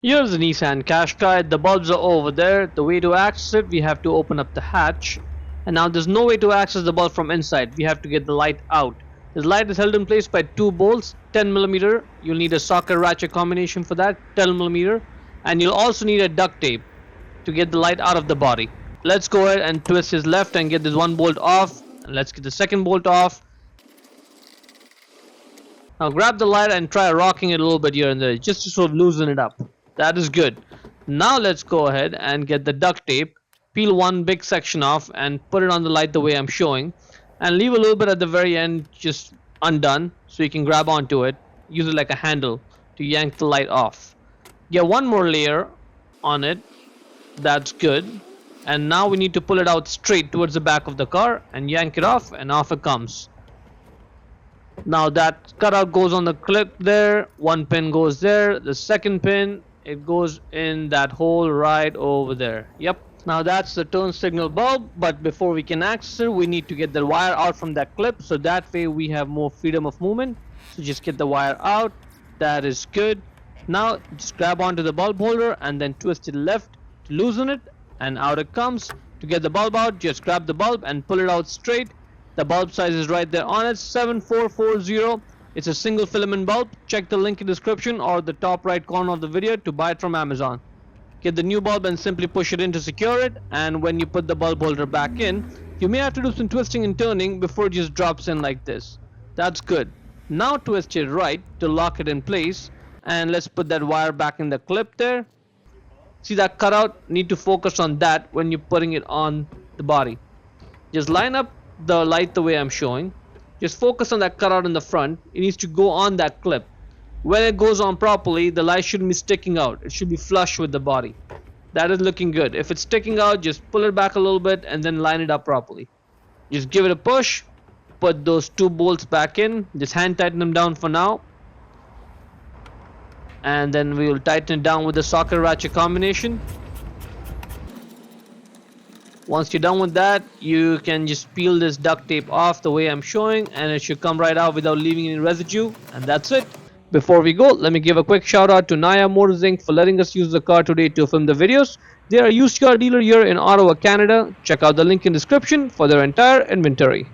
Here's the Nissan Qashqai. The bulbs are over there. The way to access it, we have to open up the hatch. And now there's no way to access the bulb from inside. We have to get the light out. This light is held in place by two bolts, 10mm. You'll need a socket ratchet combination for that, 10mm. And you'll also need a duct tape to get the light out of the body. Let's go ahead and twist his left and get this one bolt off. And let's get the second bolt off. Now grab the light and try rocking it a little bit here and there, just to sort of loosen it up. That is good. Now let's go ahead and get the duct tape, peel one big section off and put it on the light the way I'm showing, and leave a little bit at the very end just undone so you can grab onto it. Use it like a handle to yank the light off. Get one more layer on it. That's good. And now we need to pull it out straight towards the back of the car and yank it off, and off it comes. Now that cutout goes on the clip there, one pin goes there, the second pin, it goes in that hole right over there. Yep. Now that's the turn signal bulb, but before we can access it, we need to get the wire out from that clip, so that way we have more freedom of movement. So just get the wire out. That is good. Now just grab onto the bulb holder and then twist it left to loosen it, and out it comes. To get the bulb out, just grab the bulb and pull it out straight. The bulb size is right there on it, 7440. It's a single filament bulb. Check the link in the description or the top right corner of the video to buy it from Amazon. Get the new bulb and simply push it in to secure it, and when you put the bulb holder back in, you may have to do some twisting and turning before it just drops in like this. That's good. Now twist it right to lock it in place, and let's put that wire back in the clip there. See that cutout? Need to focus on that when you're putting it on the body. Just line up the light the way I'm showing. Just focus on that cutout in the front. It needs to go on that clip. When it goes on properly, the light shouldn't be sticking out. It should be flush with the body. That is looking good. If it's sticking out, just pull it back a little bit and then line it up properly. Just give it a push. Put those two bolts back in. Just hand tighten them down for now. And then we will tighten it down with the socket ratchet combination. Once you're done with that, you can just peel this duct tape off the way I'm showing, and it should come right out without leaving any residue, and that's it. Before we go, let me give a quick shout out to Naya Motors Inc. for letting us use the car today to film the videos. They are a used car dealer here in Ottawa, Canada. Check out the link in the description for their entire inventory.